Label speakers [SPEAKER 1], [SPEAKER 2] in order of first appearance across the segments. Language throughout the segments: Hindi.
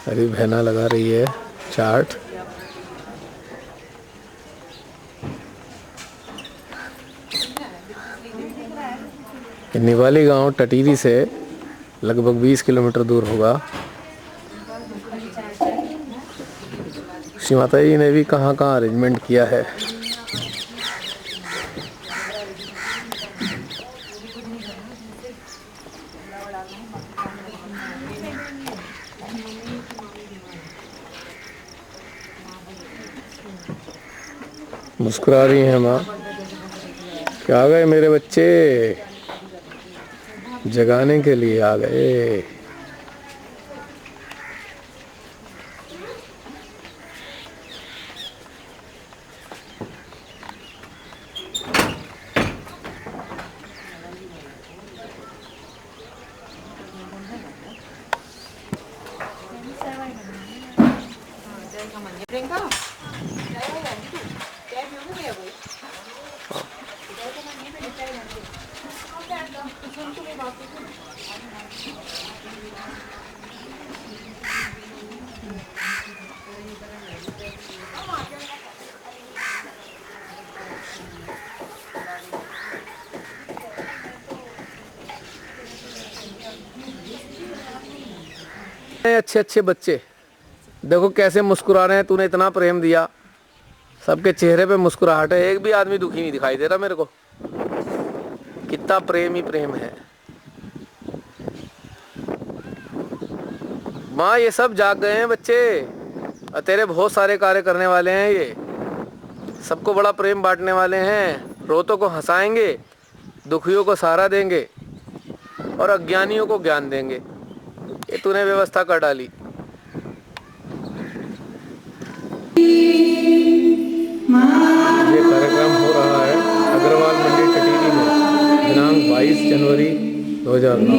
[SPEAKER 1] हरी बहना लगा रही है चाट। निवाली गांव टटीरी से लगभग 20 किलोमीटर दूर होगा। श्री माता जी ने भी कहाँ कहाँ अरेंजमेंट किया है। मुस्कुरा रही हैं माँ। क्या आ गए मेरे बच्चे, जगाने के लिए आ गए। अच्छे अच्छे बच्चे देखो कैसे मुस्कुरा रहे हैं। तूने इतना प्रेम दिया, सबके चेहरे पे मुस्कुराहट है। एक भी आदमी दुखी नहीं दिखाई दे रहा मेरे को। कितना प्रेम ही प्रेम है। माँ ये सब जाग गए हैं बच्चे, और तेरे बहुत सारे कार्य करने वाले हैं। ये सबको बड़ा प्रेम बांटने वाले हैं। रोतों को हंसाएंगे, दुखियों को सहारा देंगे और अज्ञानियों को ज्ञान देंगे। ये तूने व्यवस्था कर डाली। ये कार्यक्रम हो रहा है अग्रवाल मंडी टटीरी में दिनांक 22 जनवरी 2009।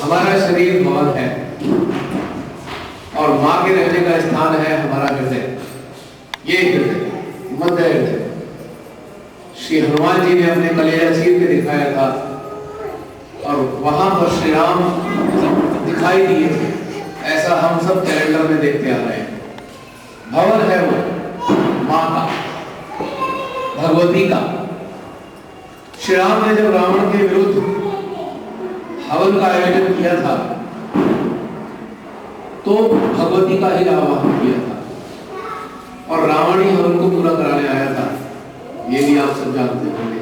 [SPEAKER 1] हमारा शरीर भवन है और माँ के रहने का स्थान है हमारा हृदय। ये हृदय मध्य हृदय श्री हनुमान जी ने अपने कलेजा चीर के दिखाया था और वहां पर श्री राम दिखाई दिए थे। ऐसा हम सब कैलेंडर में देखते आ रहे हैं। भवन है वो माँ का, भगवती का। श्री राम ने जब रावण के विरुद्ध हवन का आयोजन किया था तो भगवती का ही आवाहन किया था और रावण ही हवन को पूरा कराने आया था। ये भी आप सब जानते होंगे।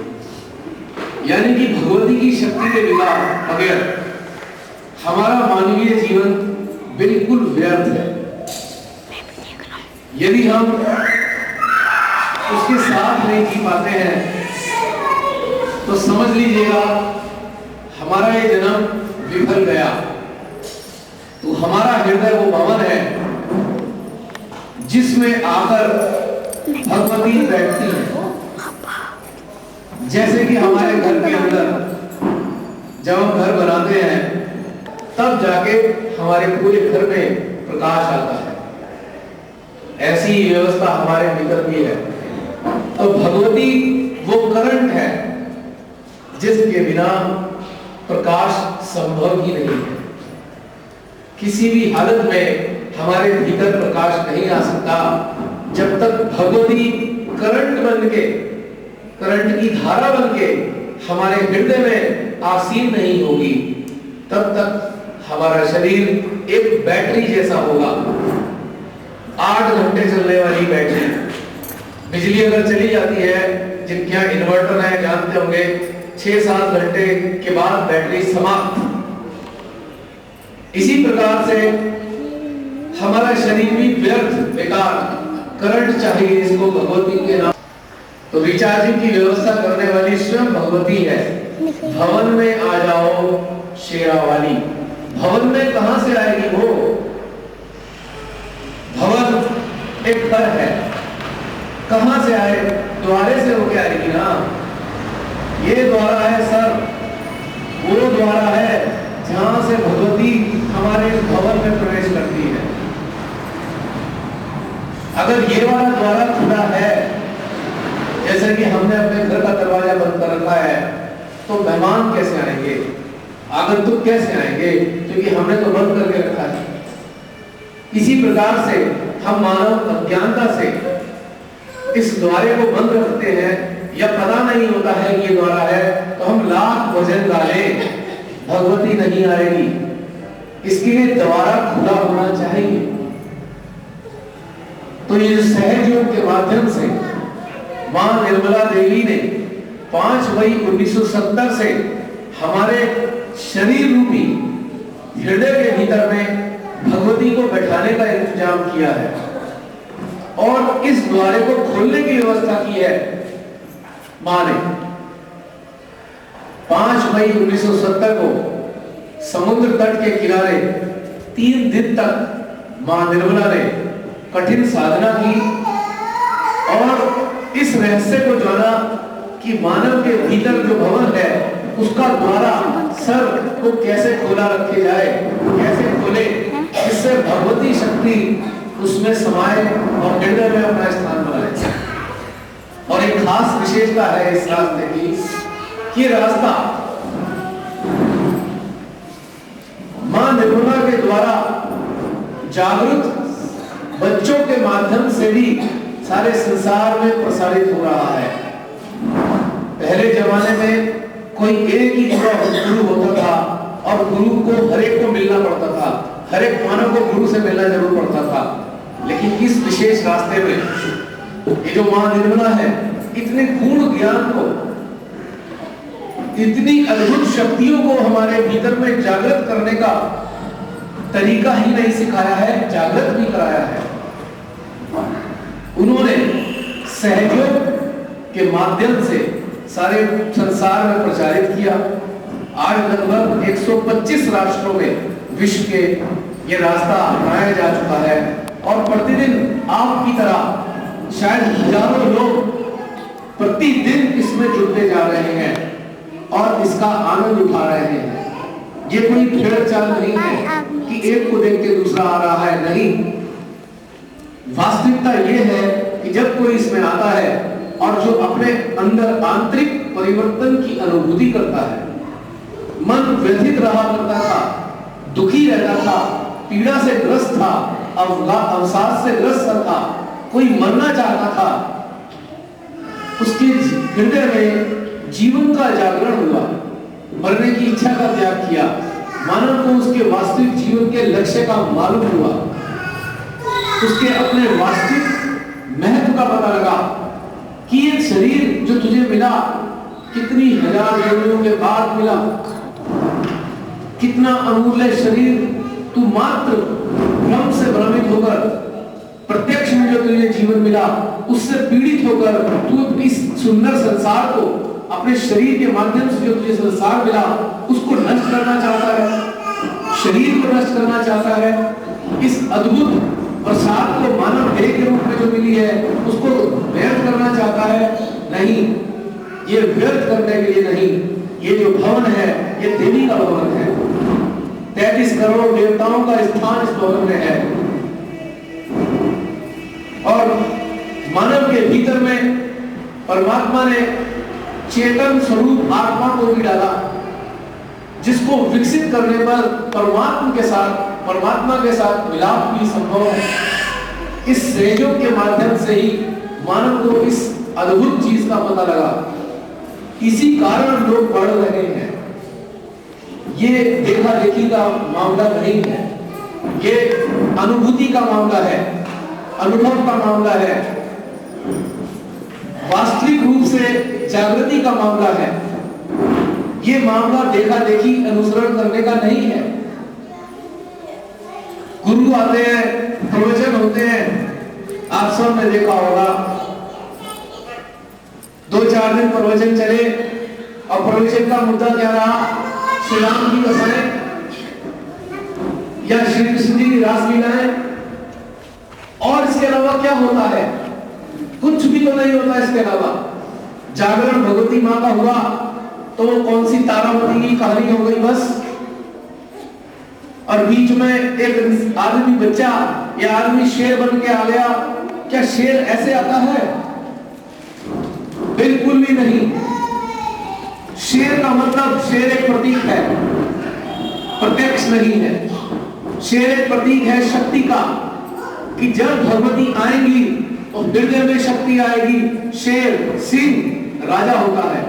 [SPEAKER 1] यानी कि भगवती की शक्ति के बिना बगैर हमारा मानवीय जीवन बिल्कुल व्यर्थ है। यदि हम उसके साथ नहीं जी पाते हैं तो समझ लीजिएगा हमारा ये जन्म विफल गया। तो हमारा हृदय वो भवन है जिसमें आकर भगवती बैठती है। जैसे कि हमारे घर के अंदर जब हम घर बनाते हैं तब जाके हमारे पूरे घर में प्रकाश आता है। ऐसी व्यवस्था हमारे भीतर भी है। तो भगवती वो करंट है जिसके बिना प्रकाश संभव ही नहीं है। किसी भी हालत में हमारे भीतर प्रकाश नहीं आ सकता जब तक भगवती करंट बन के, करंट की धारा बन के हमारे हृदय में आसीन नहीं होगी। तब तक हमारा शरीर एक बैटरी जैसा होगा, 8 घंटे चलने वाली बैटरी। बिजली अगर चली जाती है, जिनके यहाँ इन्वर्टर है जानते होंगे, 6-7 घंटे के बाद बैटरी समाप्त। इसी प्रकार से हमारा शरीर भी व्यर्थ, बेकार, करंट चाहिए इसको भगवती के नाम। तो रिचार्जिंग की व्यवस्था करने वाली स्वयं भगवती है। भवन में आ जाओ शेरा वाली। भवन में कहां से आएगी वो? भवन एक घर है, कहां से आए? द्वारे से होके आएगी ना। ये द्वारा है सर, वो द्वारा है जहां से भगवती हमारे भवन में प्रवेश करती है। अगर ये वाला द्वारा खुला है, जैसे कि हमने अपने घर का दरवाजा बंद कर रखा है, तो मेहमान कैसे आएंगे, आगंतुक कैसे आएंगे? क्योंकि हमने तो बंद करके रखा है। इसी प्रकार से हम मानव अज्ञानता से
[SPEAKER 2] इस द्वारे को बंद रखते हैं या पता नहीं होता है ये द्वारा है, तो हम लाख भजन गा लें, भगवती नहीं आएगी। इसके लिए द्वारा खुला होना चाहिए। तो ये सहज योग के माध्यम से मां निर्मला देवी ने 5 मई 1970 से हमारे शरीर रूपी हृदय के भीतर में भगवती को बैठाने का इंतजाम किया है और इस द्वारे को खोलने की व्यवस्था की है मां ने। 5 मई 1970 को समुद्र तट के किनारे 3 दिन तक मां निर्मला ने कठिन साधना की और इस रहस्य को जाना कि मानव के भीतर जो भवन है उसका द्वारा सर को कैसे खोला रखे जाए, कैसे खोले जिससे भगवती शक्ति उसमें समाये और हृदय में अपना स्थान बनाए। और एक खास विशेषता है इस रास्ते की कि रास्ता मां निर्मला के द्वारा जागृत बच्चों के माध्यम से भी सारे संसार में प्रसारित हो रहा है। पहले जमाने में कोई एक ही गुरु होता था और गुरु को हर एक को मिलना पड़ता था, हर एक मानव को गुरु से मिलना जरूर पड़ता था। लेकिन इस विशेष रास्ते में ये जो मां निर्मला है, इतने पूर्ण ज्ञान को, इतनी अद्भुत शक्तियों को हमारे भीतर में जागृत करने का तरीका ही नहीं सिखाया है, जागृत भी कराया है। उन्होंने सहयोग के माध्यम से सारे संसार में प्रचारित किया। आज लगभग 125 राष्ट्रों में विश्व के ये रास्ता अपनाया जा चुका है और प्रतिदिन आपकी तरह शायद हजारों लोग प्रतिदिन इसमें जुड़ते जा रहे हैं और इसका आनंद उठा रहे हैं। ये कोई भेड़ चाल नहीं है कि एक को देख के दूसरा आ रहा है, नहीं। वास्तविकता ये है कि जब कोई इसमें आता है और जो अपने अंदर आंतरिक परिवर्तन की अनुभूति करता है, मन व्यथित रहा करता था, दुखी रहता था, पीड़ा से ग्रस्त था, अवसाद से ग्रस्त था, कोई मरना चाहता था, उसके हृदय में जीवन का जागरण हुआ, मरने की इच्छा का त्याग किया, मानव को उसके वास्तविक जीवन के लक्ष्य का मालूम हुआ, उसके अपने वास्तविक महत्व का पता लगा कि ये शरीर जो तुझे मिला कितनी हजार जन्मों के बाद मिला, कितना अमूल्य शरीर, तू मात्र भ्रम से भ्रमित होकर, प्रत्यक्ष में जो तुझे जीवन मिला उससे पीड़ित होकर तू इस सुंदर संसार को, अपने शरीर के माध्यम से जो तुझे संसार मिला उसको नष्ट करना चाहता है, शरीर को नष्ट करना चाहता है। इस अद्भुत प्रसाद को मानव देह के रूप में जो मिली है उसको व्यर्थ करना चाहता है, नहीं। ये व्यर्थ करने के लिए नहीं, ये जो भवन है ये देवी का भवन है। 33 करोड़ देवताओं का स्थान इस भवन में है और मानव के भीतर में परमात्मा ने चेतन स्वरूप आत्मा को भी डाला, जिसको विकसित करने पर परमात्मा के साथ मिलाप भी संभव है। इस सहयोग के माध्यम से ही मानव को इस अद्भुत चीज का पता लगा। इसी कारण लोग बढ़ रहे हैं। ये देखा देखी का मामला नहीं है, ये अनुभूति का मामला है, अनुभव का मामला है, वास्तविक रूप से जागृति का मामला है। ये मामला देखा देखी अनुसरण करने का नहीं है। गुरु आते हैं, प्रवचन होते हैं, आप सब ने देखा होगा, 2-4 दिन प्रवचन चले और प्रवचन का मुद्दा क्या रहा? श्री राम की कथाएं या श्री कृष्ण जी की रासलीलाएं, और इसके अलावा क्या होता है? कुछ भी तो नहीं होता इसके अलावा। जागरण भगवती मां का हुआ तो वो कौन सी तारामती की कहानी हो गई बस, और बीच में एक आदमी बच्चा या आदमी शेर बन के आ गया। क्या शेर ऐसे आता है? बिल्कुल भी नहीं। शेर का मतलब, शेर एक प्रतीक है, प्रत्यक्ष नहीं है। शेर एक प्रतीक है शक्ति का, कि जब भगवती आएंगी तो हृदय में शक्ति आएगी। शेर, सिंह राजा होता है।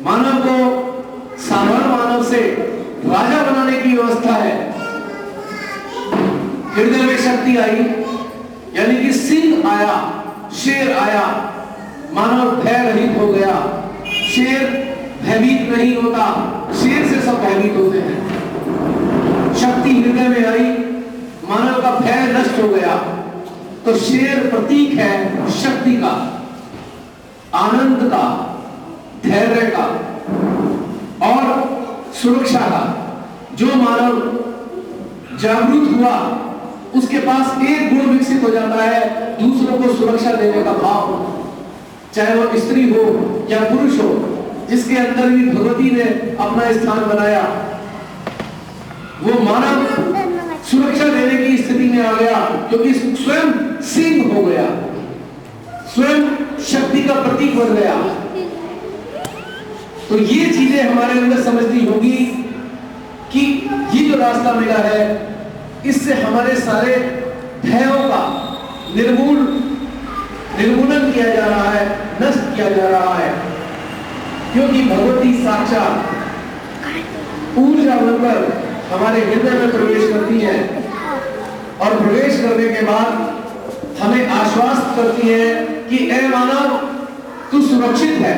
[SPEAKER 2] मानव को साधारण मानव से राजा बनाने की व्यवस्था है। हृदय में शक्ति आई यानी कि सिंह आया, शेर आया, मानव भय रहित हो गया। शेर भयभीत नहीं होता, शेर से सब भयभीत होते हैं। शक्ति हृदय में आई, मानव का भय नष्ट हो गया। तो शेर प्रतीक है शक्ति का, आनंद का, धैर्य का और सुरक्षा का। जो मानव जागरूक हुआ उसके पास एक गुण विकसित हो जाता है, दूसरों को सुरक्षा देने का भाव। चाहे वो स्त्री हो या पुरुष हो, जिसके अंदर भी भगवती ने अपना स्थान बनाया, वो मानव सुरक्षा देने की स्थिति में आ गया, क्योंकि स्वयं सिंह हो गया, स्वयं शक्ति का प्रतीक बन गया। तो ये चीजें हमारे अंदर समझनी होगी कि ये जो रास्ता मिला है, इससे हमारे सारे भयों का निर्मूलन किया जा रहा है, नष्ट किया जा रहा है। क्योंकि भगवती साक्षात ऊर्जा बनकर हमारे हृदय में प्रवेश करती है और प्रवेश करने के बाद हमें आश्वस्त करती है कि ए मानव, तू सुरक्षित है,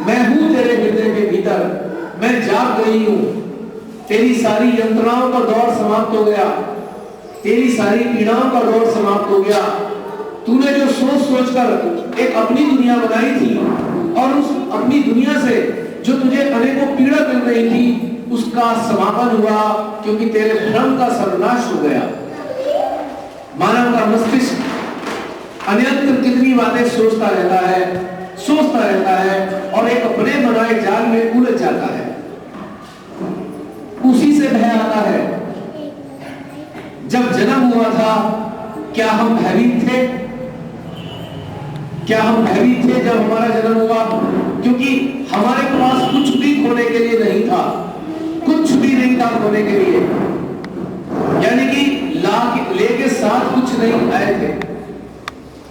[SPEAKER 2] मैं हूं तेरे हृदय के भीतर, मैं जाग गई हूं, तेरी सारी यंत्रणाओं का दौर समाप्त हो गया, तेरी सारी पीड़ाओं का दौर समाप्त हो गया। तूने जो सोच सोचकर एक अपनी दुनिया बनाई थी और उस अपनी दुनिया से जो तुझे अनेकों पीड़ा मिल रही थी, उसका समापन हुआ, क्योंकि तेरे भ्रम का सर्वनाश हो गया। मानव का मस्तिष्क अन्यंत्र कितनी बातें सोचता रहता है और एक अपने बनाए जाल में उलझ जाता है। उसी से भय आता है। जब जन्म हुआ था, क्या हम भयभीत थे? क्या हम भयभीत थे जब हमारा जन्म हुआ? क्योंकि हमारे पास कुछ भी खोने के लिए नहीं था, कुछ भी नहीं था खोने के लिए, यानी कि लेके साथ कुछ नहीं आए थे।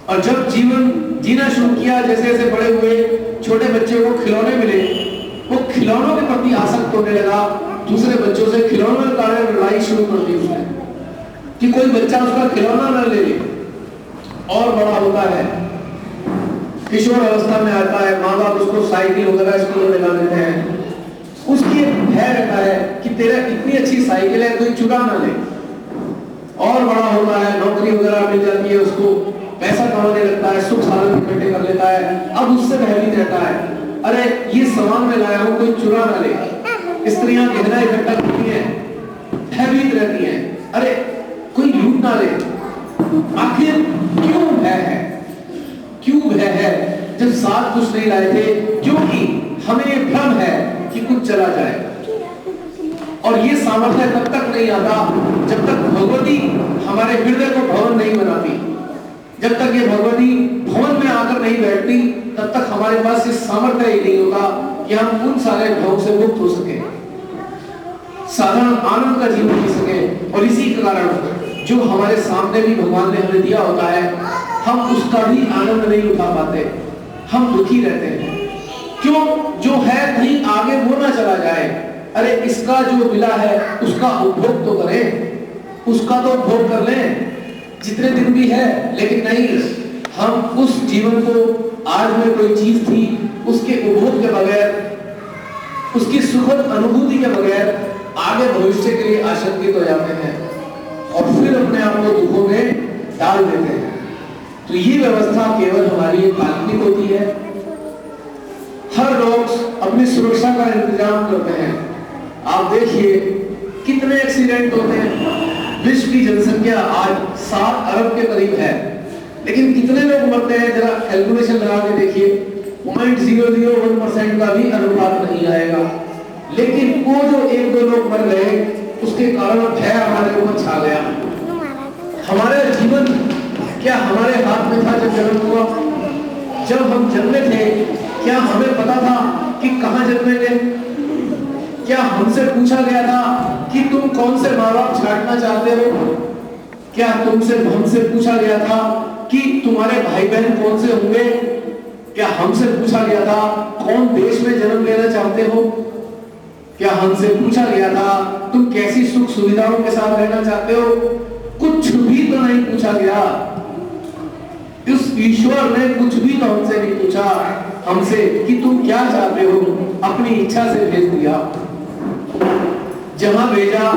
[SPEAKER 2] और जब जीवन जीना शुरू किया, जैसे जैसे बड़े हुए, छोटे बच्चे को खिलौने मिले, वो खिलौनों के प्रति आसक्त होने लगा। दूसरे बच्चों से खिलौनों के कारण लड़ाई शुरू कर दी उसने कि कोई बच्चा उसका खिलौना न ले ले। और बड़ा होता है, किशोर अवस्था में आता है, माँ बाप उसको साइकिल वगैरह स्कूल में लगा देते हैं। उसकी भय रहता है कि तेरा इतनी अच्छी साइकिल है, कोई चुरा ना ले। और बड़ा होता है, नौकरी वगैरह मिल जाती है उसको, पैसा कमाने लगता है, सुख साधन इकट्ठे कर लेता है। अब उससे भयभीत रहता है, अरे ये सामान में लाया हूं, कोई चुरा ना ले। स्त्रियां गहना इकट्ठा करती हैं, भयभीत रहती हैं, अरे कोई लूट ना ले। आखिर क्यों भय है? क्यों भय है जब साथ कुछ नहीं लाए थे? क्योंकि हमें ये भ्रम है कि कुछ चला जाएगा। और ये सामर्थ्य तब तक नहीं आता जब तक भगवती हमारे हृदय को भवन नहीं बनाती। जब तक ये भगवती भवन में आकर नहीं बैठती, तब तक हमारे पास ये सामर्थ्य ही नहीं होगा कि हम उन सारे भयों से मुक्त हो सके, साधारण आनंद का जीवन जी सके। और इसी के कारण जो हमारे सामने भी भगवान ने हमें दिया होता है, हम उसका भी आनंद नहीं उठा पाते, हम दुखी रहते हैं। क्यों? जो है कहीं आगे वो ना चला जाए। अरे इसका जो मिला है उसका उपभोग तो करें, उसका तो उपभोग कर लें जितने दिन भी है। लेकिन नहीं, हम उस जीवन को, आज में कोई चीज थी, उसके उपभोग के बगैर, उसकी सुखद अनुभूति के बगैर आगे भविष्य के लिए आशंकित हो जाते हैं और फिर अपने आप को दुखों में डाल देते हैं। तो ये व्यवस्था केवल हमारी काल्पनिक होती है। हर लोग अपनी सुरक्षा का इंतजाम करते हैं। आप देखिए कितने एक्सीडेंट होते हैं। विश्व की जनसंख्या आज 7 अरब के करीब है, लेकिन कितने लोग मरते हैं? जरा कैलकुलेशन लगा के देखिए, 0.001% का भी अनुपात नहीं आएगा। लेकिन वो जो 1-2 लोग मर गए, उसके कारण भय हमारे ऊपर छा गया। हमारा जीवन क्या हमारे हाथ में था जब जन्म हुआ? जब हम जन्मे थे, क्या हमें पता था कि कहां जन्मेंगे? क्या हमसे पूछा गया था कि तुम कौन से माँ बाप छांटना चाहते हो? क्या हमसे पूछा गया था कि तुम्हारे भाई बहन कौन से होंगे? क्या हमसे पूछा गया था कौन देश में जन्म लेना चाहते हो? क्या हमसे पूछा गया था तुम कैसी सुख सुविधाओं के साथ रहना चाहते हो? कुछ भी तो नहीं पूछा गया। उस ईश्वर ने कुछ भी तो हमसे नहीं पूछा हमसे कि तुम क्या चाहते हो, अपनी इच्छा से भेज दिया। जहां भेजा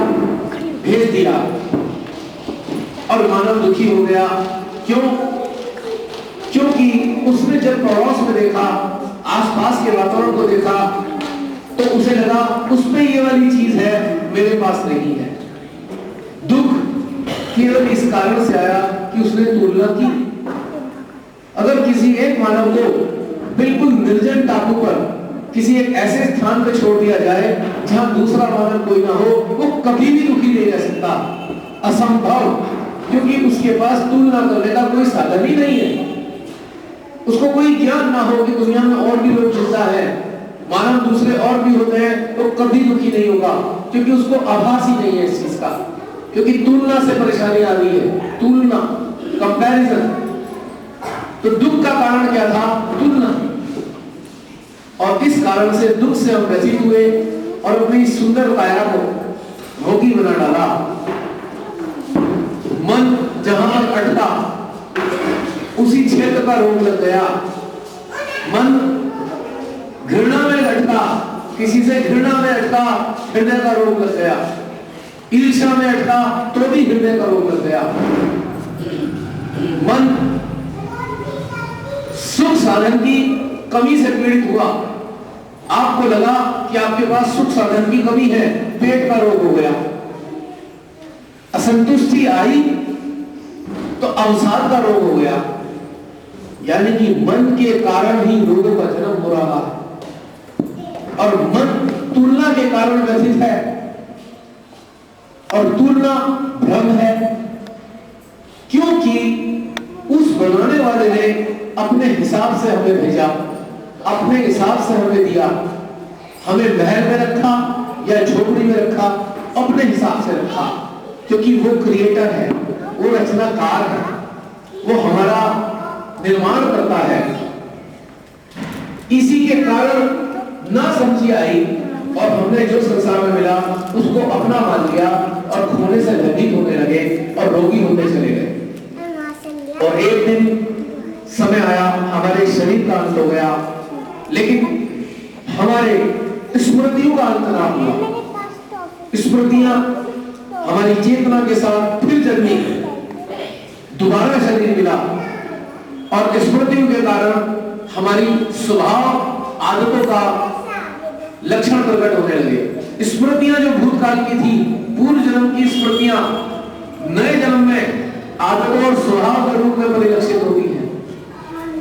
[SPEAKER 2] भेज दिया और मानव दुखी हो गया। क्यों? क्योंकि उसने जब पड़ोस में देखा, आसपास के वातावरण को देखा, तो उसे लगा उसमें ये वाली चीज है, मेरे पास नहीं है। दुख केवल इस कारण से आया कि उसने तुलना की। अगर किसी एक मानव को बिल्कुल निर्जन टापू पर किसी एक ऐसे स्थान पर छोड़ दिया जाए जहां दूसरा मानव कोई ना हो, वो कभी भी दुखी नहीं रह सकता। असंभव, क्योंकि उसके पास तुलना करने का कोई साधन ही नहीं है। उसको कोई ज्ञान ना हो कि दुनिया में और भी लोग जिंदा है, मानव दूसरे और भी होते हैं, तो कभी दुखी नहीं होगा, क्योंकि उसको आभास ही नहीं है इस चीज का। क्योंकि तुलना से परेशानी आ रही है, तुलना, कंपैरिजन। तो दुख का कारण क्या था? तुलना। और इस कारण से दुख से हम ग्रसित हुए और अपनी सुंदर काया को भोगी बना डाला। मन जहां तक अटका उसी क्षेत्र का रोग लग गया। मन घृणा में अटका, किसी से घृणा में अटका, हृदय का रोग लग गया। ईर्ष्या में अटका तो भी हृदय का रोग लग गया। मन सुख साधन की कमी से पीड़ित हुआ। आपको लगा कि आपके पास सुख साधन की कमी है, पेट का रोग हो गया। असंतुष्टि आई तो अवसाद का रोग हो गया। यानी कि मन के कारण ही रोगों का जन्म हो रहा है। और मन तुलना के कारण व्यथित है, और तुलना भ्रम है, क्योंकि उस बनाने वाले ने अपने हिसाब से हमें भेजा, अपने हिसाब से हमें दिया। हमें महल में रखा या झोपड़ी में रखा, अपने हिसाब से रखा, क्योंकि वो क्रिएटर है, वो रचनाकार है, वो हमारा निर्माण करता है। इसी के कारण ना समझी आई और हमने जो संसार में मिला उसको अपना मान लिया और खोने से भयभीत होने लगे और रोगी होते चले गए। और एक दिन समय आया, हमारे शरीर का अंत हो गया, लेकिन हमारे स्मृतियों का अंत ना हुआ। स्मृतियां हमारी चेतना के साथ फिर जन्मी, दोबारा शरीर मिला, और स्मृतियों के कारण हमारी स्वभाव, आदतों का लक्षण प्रकट होने लगे। स्मृतियां जो भूतकाल की थी, पूर्व जन्म की स्मृतियां नए जन्म में आदतों और स्वभाव के रूप में परिलक्षित होती है।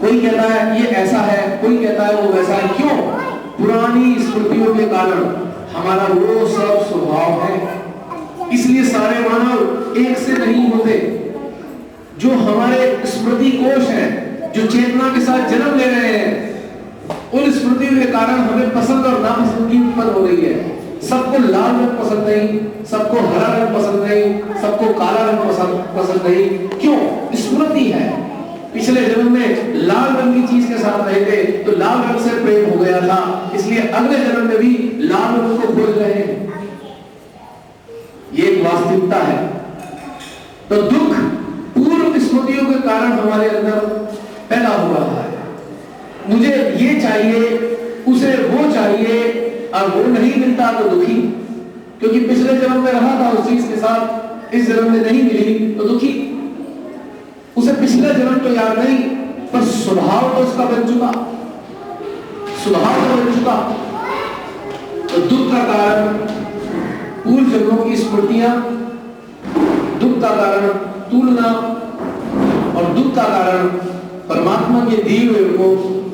[SPEAKER 2] कोई कहता है ये ऐसा है, कोई कहता है वो वैसा है। क्यों? पुरानी स्मृतियों के कारण हमारा वो सब स्वभाव है। इसलिए सारे मानव एक से नहीं होते। जो हमारे स्मृति कोश है, जो चेतना के साथ जन्म ले रहे हैं, उन स्मृतियों के कारण हमें पसंद और नापसंदगी उत्पन्न हो रही है। सबको लाल रंग पसंद नहीं, सबको हरा रंग पसंद नहीं, सबको काला रंग पसंद नहीं। क्यों? स्मृति है। पिछले जन्म में लाल रंग की चीज के साथ रहे थे तो लाल रंग से प्रेम हो गया था, इसलिए अगले जन्म में भी लाल रंग को खोज रहे हैं। ये एक वास्तविकता है। तो दुख पूर्व स्मृतियों के कारण हमारे अंदर पैदा हो रहा है। मुझे ये चाहिए, उसे वो चाहिए, और वो नहीं मिलता तो दुखी, क्योंकि पिछले जन्म में रहा था उस चीज के साथ, इस जन्म में नहीं मिली तो दुखी। उसे पिछला जन्म तो याद नहीं, पर स्वभाव तो उसका बन चुका, स्वभाव तो बन चुका। तो दुख का कारण पूर्व जन्मों की स्मृतियां, दुख का कारण तुलना, और दुख का कारण परमात्मा के दिए हुए को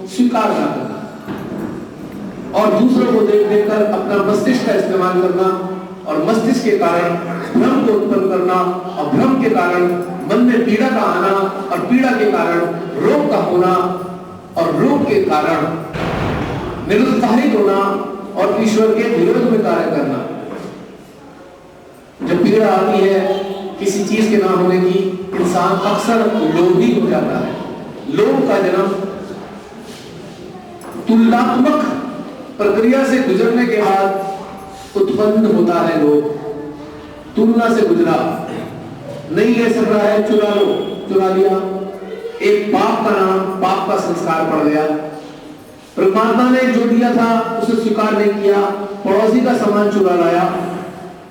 [SPEAKER 2] स्वीकार न करना और दूसरों को देख देखकर अपना मस्तिष्क का इस्तेमाल करना, और मस्तिष्क के कारण भ्रम को उत्पन्न करना, और भ्रम के कारण मन में पीड़ा का आना, और पीड़ा के कारण रोग का होना, और रोग के कारण निरुत्साहित होना और ईश्वर के विरोध में कार्य करना। जब पीड़ा आती है किसी चीज के ना होने की, इंसान अक्सर लोभी हो जाता है। लोभ का जन्म तुलनात्मक प्रक्रिया से गुजरने के बाद उत्पन्न होता है। लोभ तुलना से गुजरा, नहीं ले सक रहा है, चुरा लो, चुरा लिया। एक पाप का नाम, पाप का संस्कार पड़ गया। परमात्मा ने जो दिया था उसे स्वीकार नहीं किया, पड़ोसी का सामान चुरा लाया,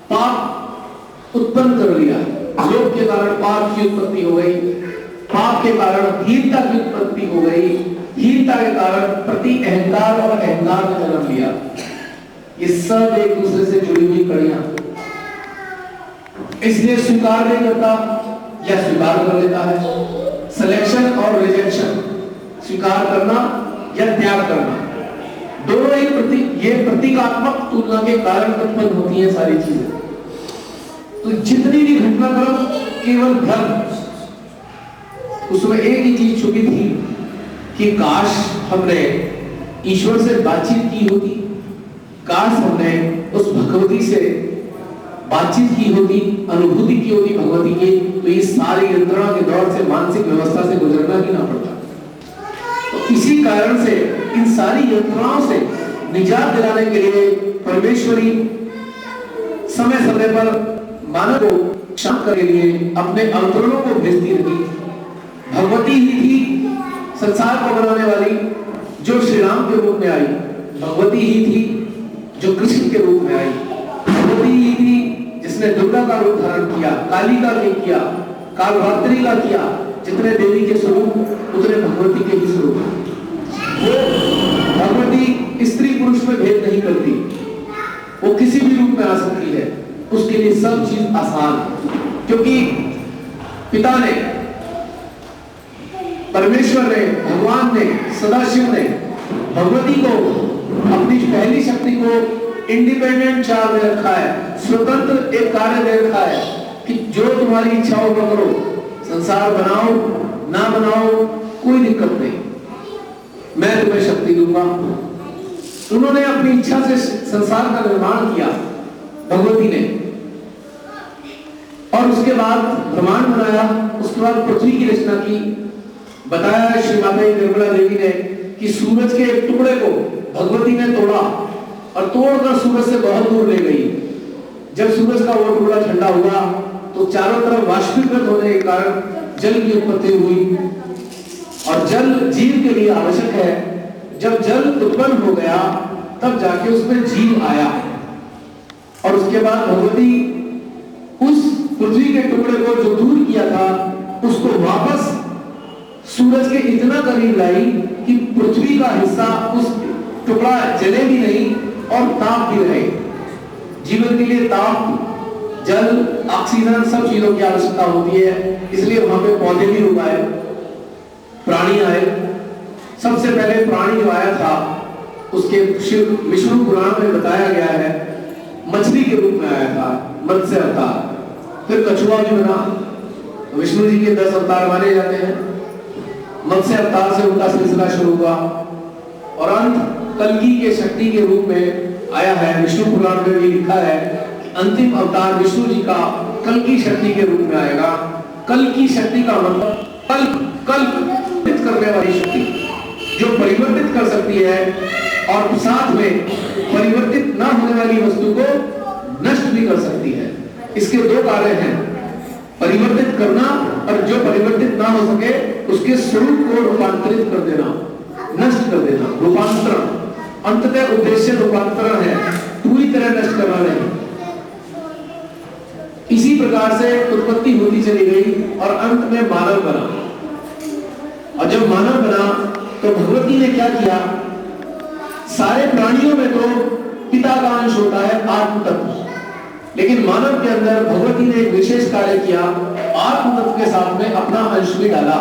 [SPEAKER 2] पाप उत्पन्न कर लिया। लोभ के कारण पाप की उत्पत्ति हो गई, पाप के कारण हीनता की उत्पत्ति हो गई, हीनता के कारण प्रति अहंकार और अहंकार ने जन्म लिया। ये सब एक दूसरे से जुड़ी हुई कड़ियां, इसलिए स्वीकार नहीं करता या स्वीकार कर लेता है। सिलेक्शन और रिजेक्शन, स्वीकार करना या त्याग करना, दोनों ही ये प्रतीकात्मक तुलना के कारण उत्पन्न होती है सारी चीजें। तो जितनी भी घटनाक्रम केवल भ्रम, उसमें एक ही चीज छुपी थी कि काश हमने ईश्वर से बातचीत की होती, काश हमने उस भगवती से बातचीत की होती, अनुभूति की होती भगवती की, तो ये सारी यंत्रणा के दौर से, मानसिक व्यवस्था से गुजरना ही ना पड़ता। तो इसी कारण से इन सारी यंत्रणाओं से निजात दिलाने के लिए परमेश्वरी समय समय पर मानव को शांत करने के लिए अपने अवतरणों को भेजती रही। भगवती ही थी संसार को बनाने वाली, जो श्री राम के रूप में आई। भगवती ही थी जो कृष्ण के रूप में आई। भगवती ही थी जिसने दुर्गा का रूप धारण किया, काली का नहीं किया, कालरात्रि का किया। जितने देवी के स्वरूप उतने भगवती के ही स्वरूप। वो भगवती स्त्री पुरुष में भेद नहीं करती, वो किसी भी रूप में आ सकती है। उसके लिए सब चीज आसान है, क्योंकि पिता ने, परमेश्वर ने, भगवान ने, सदाशिव ने भगवती को अपनी पहली शक्ति को इंडिपेंडेंट चार्ज में रखा है, स्वतंत्र एक कार्य दे रखा है कि जो तुम्हारी इच्छा हो वो करो, संसार बनाओ ना बनाओ कोई दिक्कत नहीं, मैं तुम्हें शक्ति दूंगा। उन्होंने अपनी इच्छा से संसार का निर्माण किया भगवती ने, और उसके बाद ब्रह्मांड बनाया, उसके बाद पृथ्वी की रचना की। बताया श्री माता निर्मला देवी ने कि सूरज के एक टुकड़े को भगवती ने तोड़ा और तोड़कर सूरज से बहुत दूर ले गई। जब सूरज का वो टुकड़ा ठंडा हुआ तो चारों तरफ वाष्पीकृत होने के कारण जल की उत्पत्ति हुई, और जल जीव के लिए आवश्यक है। जब जल उत्पन्न हो गया तब जाके उसमें जीव आया, और उसके बाद भगवती उस पृथ्वी के टुकड़े को जो दूर किया था उसको वापस सूरज के इतना करीब लाई कि पृथ्वी का हिस्सा, उस टुकड़ा जले भी नहीं और ताप भी रहे। जीवन के लिए ताप, जल, ऑक्सीजन सब चीजों की आवश्यकता होती है, इसलिए वहां पे पौधे भी उगाए, प्राणी आए। सबसे पहले प्राणी जो आया था उसके शिव विष्णु पुराण में बताया गया है मछली के रूप में आया था, मत्स्य अवतार। फिर कछुआ भी बना, विष्णु जी के 10 अवतार माने जाते हैं। मत्स्य अवतार से उनका सिलसिला शुरू हुआ, और अंत कल्कि के शक्ति के रूप में आया है। विष्णु पुराण में भी लिखा है कि अंतिम अवतार विष्णु जी का कल्कि शक्ति के रूप में आएगा। कल्कि शक्ति का मतलब कल्पित करने वाली शक्ति, जो परिवर्तित कर सकती है और साथ में परिवर्तित ना होने वाली वस्तु को नष्ट भी कर सकती है। इसके 2 कार्य हैं, परिवर्तित करना और जो परिवर्तित ना हो सके उसके स्वरूप को रूपांतरित कर देना, नष्ट कर देना। रूपांतरण अंततः उद्देश्य रूपांतरण है, पूरी तरह नष्ट करना नहीं। इसी प्रकार से उत्पत्ति होती चली गई और अंत में मानव बना। और जब मानव बना तो भगवती ने क्या किया, सारे प्राणियों में तो पिता का अंश होता है, आत्म तत्व, लेकिन मानव के अंदर भगवती ने एक विशेष कार्य किया, आत्म तत्व के साथ में अपना अंश भी डाला।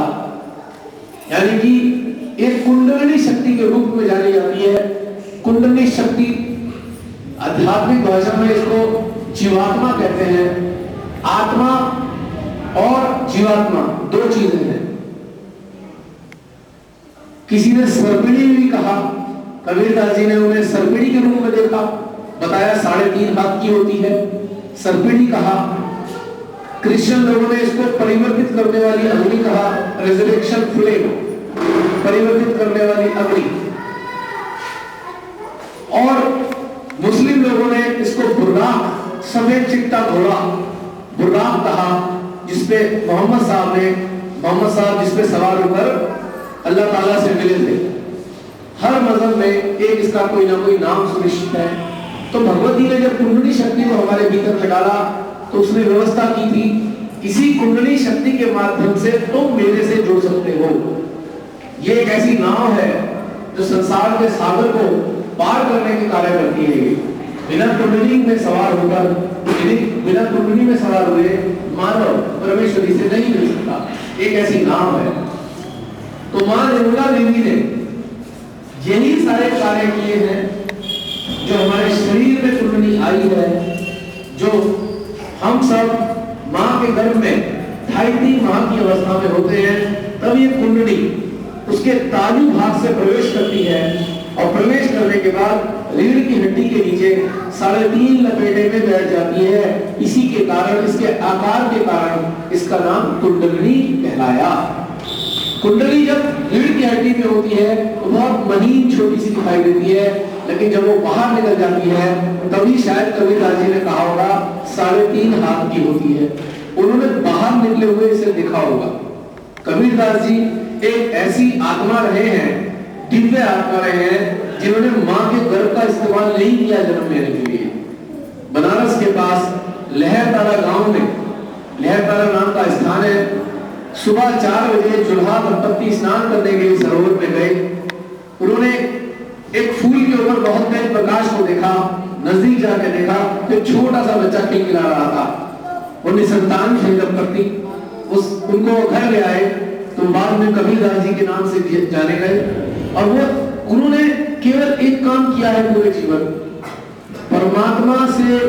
[SPEAKER 2] यानी कि एक कुंडलिनी शक्ति के रूप में जानी जाती है। कुंडलिनी शक्ति आध्यात्मिक भाषा में इसको जीवात्मा कहते हैं। आत्मा और जीवात्मा 2 चीजें हैं। किसी ने सर्पिणी भी कहा, कबीरदास जी ने उन्हें सर्पिणी के रूप में देखा, बताया 3.5 हाथ की होती है, सर्पिणी कहा। क्रिश्चियन लोगों ने इसको परिवर्तित करने वाली अग्नि कहा, रेजरेक्शन फ्लेम, परिवर्तित करने वाली अग्नि। और मुस्लिम लोगों ने इसको बुर्राक, सफेद चिट्टा घोड़ा बुर्राक कहा, जिसपे मोहम्मद साहब जिसपे सवार होकर अल्लाह ताला से मिले थे। हर मजहब में एक इसका कोई ना कोई नाम सुनिश्चित है। तो भगवती ने जब कुंडली शक्ति को हमारे भीतर में डाला तो उसने व्यवस्था की थी, इसी कुंडली शक्ति के माध्यम से तुम मेरे से जुड़ सकते हो। ये एक ऐसी नाव है जो संसार के सागर को पार करने के कार्य करती है। बिना कुंडली में सवार होकर, बिना कुंडली में सवार हुए मानव परमेश्वरी से नहीं मिल सकता। एक ऐसी नाव है। तो मां निर्मला देवी ने यही सारे कार्य किए हैं जो हमारे शरीर में कुंडली आई है, जो हम सब मां के गर्भ में 2.5-3 माह की अवस्था में होते हैं, तब ये कुंडली उसके तालु भाग से प्रवेश करती है और प्रवेश करने के बाद रीढ़ की हड्डी के नीचे 3.5 लपेटे में बैठ जाती है। इसी के कारण, इसके आकार के कारण इसका नाम कुंडली कहलाया। कुंडली जब रीढ़ की हड्डी में होती है तो बहुत महीन छोटी सी दिखाई देती है, लेकिन जब वो बाहर निकल जाती है तभी शायद कबीरदास जी ने कहा होगा 3.5 हाथ की होती है। उन्होंने बाहर निकले हुए इसे देखा होगा। कबीरदास जी एक ऐसी आत्मा रहे हैं, दिव्य आत्मा रहे हैं, जिन्होंने मां के गर्भ का इस्तेमाल नहीं किया जन्म लेने के लिए। बनारस के पास लहरतारा गांव में, लहरतारा नाम का स्थान है, सुबह 4 बजे जुल्हा दंपत्ति स्नान करने के लिए सरोवर में गए। उन्होंने एक फूल के ऊपर बहुत तेज प्रकाश को देखा, नजदीक जाकर देखा तो छोटा सा बच्चा खिलखिला रहा था। वो निसंतान थे दंपत्ति, उनको घर ले आए तो बाद में कबीरदास जी के नाम से जाने गए। और वो उन्होंने केवल एक काम किया है पूरे जीवन, परमात्मा से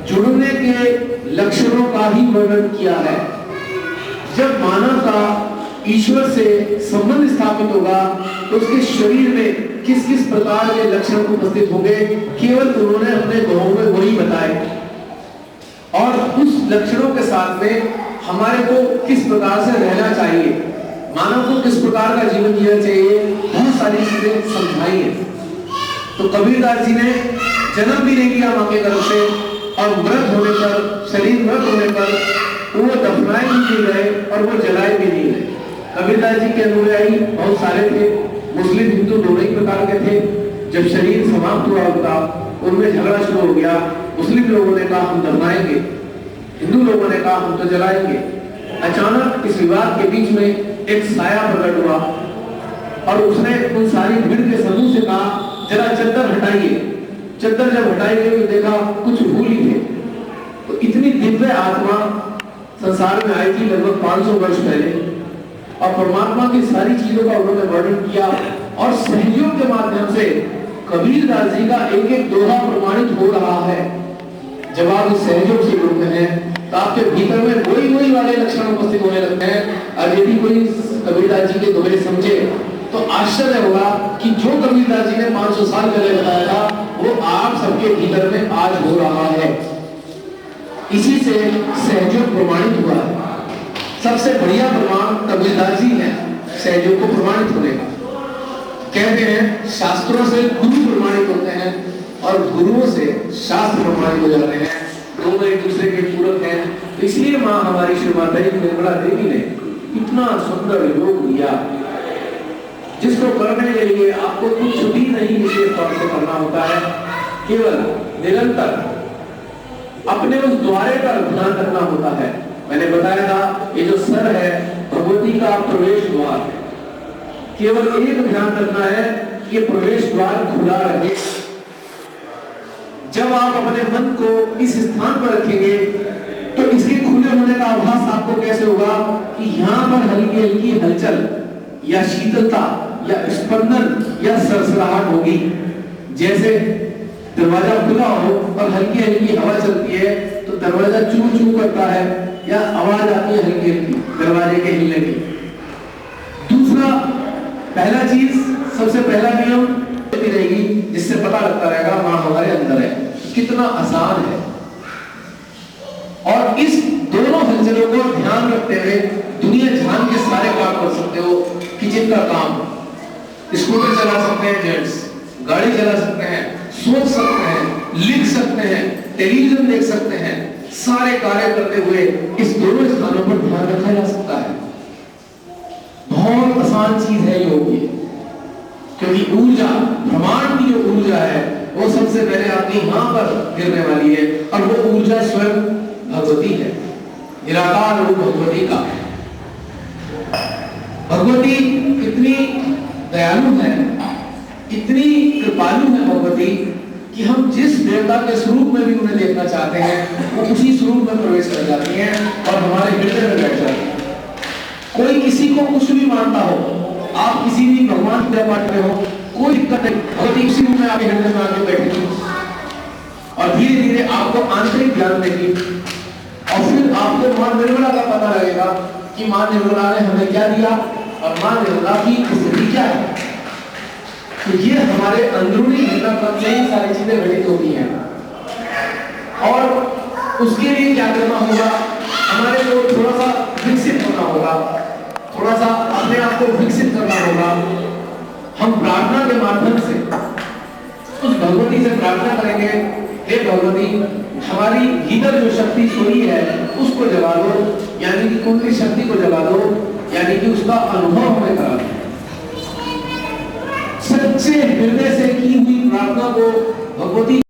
[SPEAKER 2] जुड़ने के लक्षणों का ही वर्णन किया है। जब मानव का ईश्वर से संबंध स्थापित होगा तो उसके शरीर में किस किस प्रकार के लक्षण उपस्थित होंगे, केवल उन्होंने अपने ग्रहों में वही बताए। और उस लक्षणों के साथ में हमारे को किस प्रकार से रहना चाहिए, मानव को किस प्रकार का जीवन जीना चाहिए, बहुत सारी चीजें समझाई है। तो कबीरदास जी ने जन्म भी नहीं किया मां के गर्भ से, और मृत होने पर, शरीर मृत होने पर वो दफनाए भी नहीं गए और वो जलाए भी नहीं गए। कबीरदास जी के अनुयायी बहुत सारे थे, मुस्लिम हिंदू दोनों ही प्रकार के थे। जब शरीर समाप्त हुआ उनका, उनमें झगड़ा शुरू हो गया। मुस्लिम लोगों ने कहा हम दफनाएंगे, हिंदू लोगों ने कहा हम तो जलाएंगे। अचानक इस विवाद के बीच में एक साया प्रकट हुआ और उसने उन सारी भीड़ के समूह से कहा जरा चद्दर हटाइए। चद्दर जब हटाई गई तो देखा कुछ भूल ही थे। तो इतनी दिव्य आत्मा संसार में आई थी लगभग 500 वर्ष पहले, और परमात्मा की सारी चीजों का उन्होंने वर्णन किया। और सहयोग के माध्यम से कबीरदास जी का एक एक दोहा प्रमाणित हो रहा है। जब आप इस सहयोग से जुड़ते हैं तो आपके भीतर में वही वाले लक्षण उपस्थित होने लगते हैं। और यदि कोई कबीरदास जी के दोहे समझे तो आश्चर्य होगा कि जो कबीरदास जी ने 500 साल पहले बताया था वो आप सबके भीतर में आज हो रहा है। इसी से सहयोग प्रमाणित हुआ है। सबसे बढ़िया प्रमाण कबीरदास जी है सहयोग को प्रमाणित होने का। कहते हैं शास्त्रों से गुरु प्रमाणित होते हैं और गुरुओं से शास्त्र प्रमाणित हो जाते हैं, दोनों एक दूसरे के पूरक हैं। तो इसलिए मां हमारी श्री माता निर्मला देवी ने इतना सुंदर योग दिया, जिसको करने के लिए आपको कुछ भी नहीं विशेष तौर से करना होता है, केवल निरंतर अपने उस द्वारे का ध्यान रखना होता है। मैंने बताया था ये जो सर है भगवती का प्रवेश द्वार है, केवल एक ध्यान रखना है कि प्रवेश द्वार खुला रहे। जब आप अपने मन को इस स्थान पर रखेंगे तो इसके खुले होने का आभास आपको कैसे होगा कि यहाँ पर हल्की हल्की हलचल या शीतलता या स्पंदन या सरसराहट होगी। जैसे दरवाजा खुला हो और हल्की हल्की हवा चलती है तो दरवाजा चू चू करता है या आवाज आती है हल्की हल्की दरवाजे के हिलने की। दूसरा, पहला चीज, सबसे पहला नियम रहेगी जिससे पता लगता रहेगा मां हमारे अंदर है। कितना आसान है। और इस दोनों भक्तजनों को ध्यान रखते हुए दुनिया जहान के सारे काम कर सकते हो। किचन का काम, स्कूटर चला सकते हैं जेंट्स, गाड़ी चला सकते हैं, सोच सकते हैं, लिख सकते हैं, टेलीविजन देख सकते हैं, सारे कार्य करते हुए इस दोनों स्थानों पर ध्यान रखा जा सकता है। बहुत आसान चीज है योग ये, क्योंकि ऊर्जा, ब्रह्मांड की जो ऊर्जा है वो सबसे पहले आपकी यहां पर गिरने वाली है, और वो ऊर्जा स्वयं भगवती है, निराकार रूप भगवती का। भगवती इतनी दयालु है, इतनी कृपालु है भगवती, कि हम जिस देवता के स्वरूप में भी उन्हें देखना चाहते हैं वो उसी स्वरूप में प्रवेश कर जाती हैं और हमारे हृदय में बैठ जाती हैं। कोई किसी को कुछ भी मानता हो, आप किसी भी भगवान पूजा पाठ में हो, कोई दिक्कत नहीं, भगवती उसी रूप में आपके हृदय में आके बैठेगी और धीरे धीरे आपको आंतरिक ज्ञान देगी, और फिर आपको मां निर्मला का पता लगेगा कि मां निर्मला ने हमें क्या दिया और मां निर्मला की स्थिति क्या है। तो ये हमारे अंदरूनी भीतर से ही सारी चीजें घटित होती हैं, और उसके लिए क्या करना होगा, हमारे को थोड़ा सा विकसित होना होगा, थोड़ा सा अपने आप को विकसित करना होगा। हम प्रार्थना के माध्यम से उस भगवती से प्रार्थना करेंगे, हे भगवती हमारी भीतर जो शक्ति सोई है उसको जगा दो, यानी कि कुंडली शक्ति को जगा दो, यानी कि उसका अनुभव हमें करा दो। सच्चे हृदय से की हुई प्रार्थना को भगवती